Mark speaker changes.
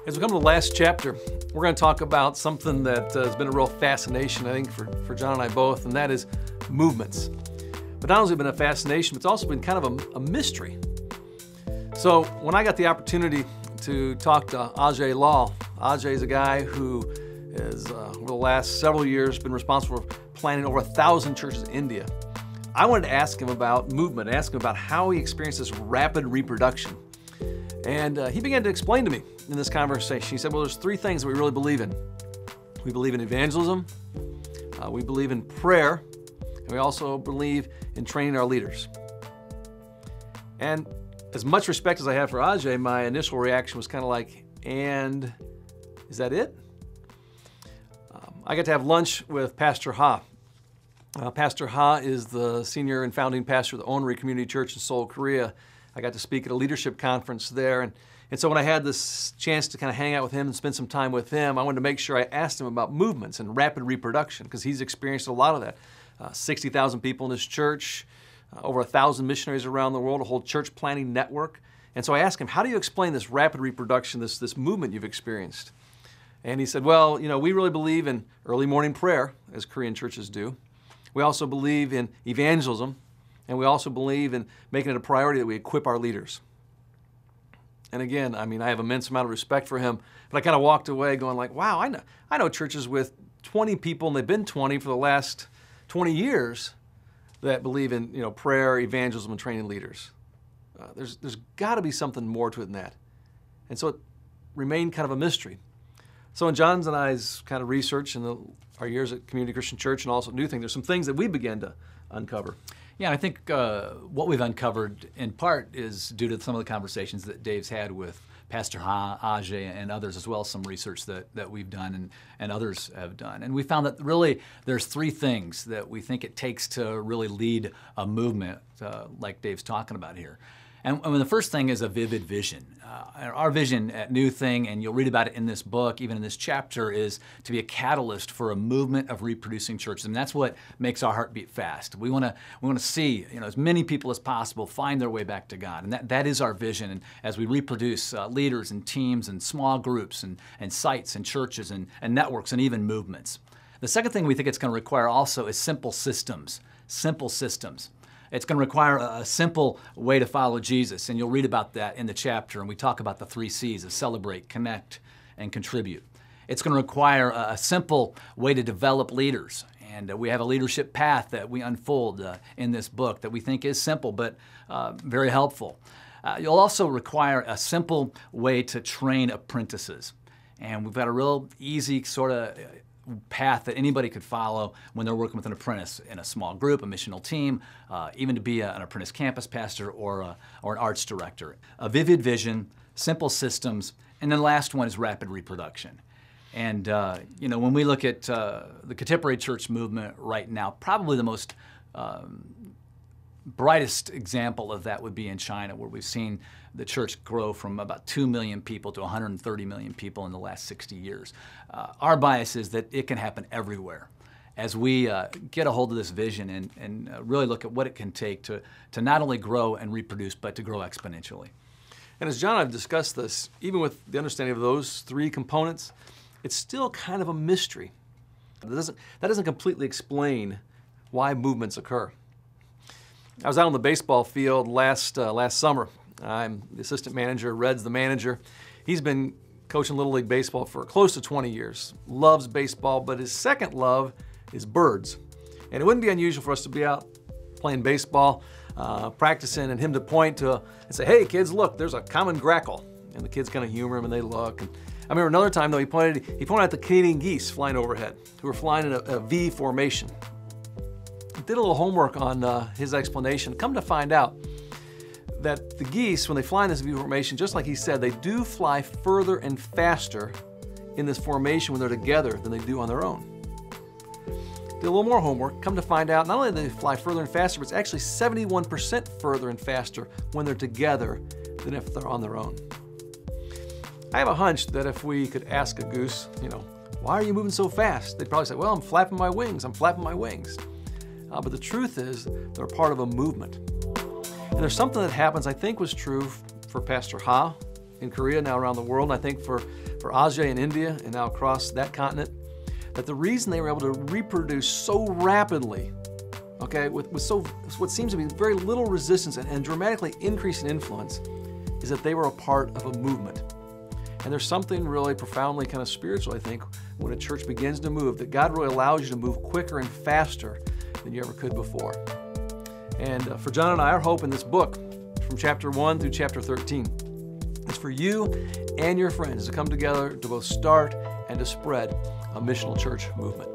Speaker 1: As we come to the last chapter, we're going to talk about something that has been a real fascination, I think, for John and I both, and that is movements. But not only has it been a fascination, but it's also been kind of a mystery. So when I got the opportunity to talk to Ajay Lal, Ajay is a guy who has, over the last several years, been responsible for planning over 1,000 churches in India. I wanted to ask him about movement, ask him about how he experienced this rapid reproduction. And he began to explain to me in this conversation. He said, well, there's three things that we really believe in. We believe in evangelism, we believe in prayer, and we also believe in training our leaders. And as much respect as I have for Ajay, my initial reaction was kind of like, and is that it? I got to have lunch with Pastor Ha. Pastor Ha is the senior and founding pastor of the Onri Community Church in Seoul, Korea. I got to speak at a leadership conference there. And so when I had this chance to kind of hang out with him and spend some time with him, I wanted to make sure I asked him about movements and rapid reproduction, because he's experienced a lot of that. 60,000 people in his church, over 1,000 missionaries around the world, a whole church planting network. And so I asked him, how do you explain this rapid reproduction, this movement you've experienced? And he said, well, we really believe in early morning prayer, as Korean churches do. We also believe in evangelism, and we also believe in making it a priority that we equip our leaders. And again, I have an immense amount of respect for him, but I kind of walked away going like, wow, I know churches with 20 people, and they've been 20 for the last 20 years, that believe in prayer, evangelism, and training leaders. There's got to be something more to it than that. And so it remained kind of a mystery. So in John's and I's kind of research in our years at Community Christian Church and also New Thing, there's some things that we began to uncover.
Speaker 2: Yeah, I think what we've uncovered in part is due to some of the conversations that Dave's had with Pastor Ha, Ajay, and others, as well as some research that we've done and others have done. And we found that really there's three things that we think it takes to really lead a movement like Dave's talking about here. And the first thing is a vivid vision. Our vision at New Thing, and you'll read about it in this book, even in this chapter, is to be a catalyst for a movement of reproducing churches. And that's what makes our heart beat fast. We want to see as many people as possible find their way back to God. And that is our vision. And as we reproduce leaders and teams and small groups and sites and churches and networks and even movements. The second thing we think it's going to require also is simple systems. Simple systems. It's going to require a simple way to follow Jesus, and you'll read about that in the chapter, and we talk about the 3 C's of celebrate, connect, and contribute. It's going to require a simple way to develop leaders, and we have a leadership path that we unfold in this book that we think is simple but very helpful. You'll also require a simple way to train apprentices, and we've got a real easy sort of path that anybody could follow when they're working with an apprentice in a small group, a missional team, even to be an apprentice campus pastor or an arts director. A vivid vision, simple systems, and then the last one is rapid reproduction. And when we look at the contemporary church movement right now, probably the most brightest example of that would be in China, where we've seen the church grow from about 2 million people to 130 million people in the last 60 years. Our bias is that it can happen everywhere as we get a hold of this vision and really look at what it can take to not only grow and reproduce, but to grow exponentially.
Speaker 1: And as John and I have discussed this, even with the understanding of those three components, it's still kind of a mystery. That doesn't completely explain why movements occur. I was out on the baseball field last summer. I'm the assistant manager, Red's the manager. He's been coaching Little League Baseball for close to 20 years. Loves baseball, but his second love is birds. And it wouldn't be unusual for us to be out playing baseball, practicing, and him to point to and say, hey kids, look, there's a common grackle. And the kids kind of humor him and they look. And I remember another time though, he pointed at the Canadian geese flying overhead, who were flying in a V formation. Did a little homework on his explanation. Come to find out that the geese, when they fly in this V formation, just like he said, they do fly further and faster in this formation when they're together than they do on their own. Did a little more homework. Come to find out, not only do they fly further and faster, but it's actually 71% further and faster when they're together than if they're on their own. I have a hunch that if we could ask a goose, why are you moving so fast? They'd probably say, well, I'm flapping my wings. But the truth is, they're part of a movement. And there's something that happens, I think was true for Pastor Ha, in Korea, now around the world, and I think for Asia in India and now across that continent, that the reason they were able to reproduce so rapidly, okay, with what seems to be very little resistance and dramatically increase in influence, is that they were a part of a movement. And there's something really profoundly kind of spiritual, I think, when a church begins to move, that God really allows you to move quicker and faster than you ever could before. And for John and I, our hope in this book, from chapter 1 through chapter 13, is for you and your friends to come together to both start and to spread a missional church movement.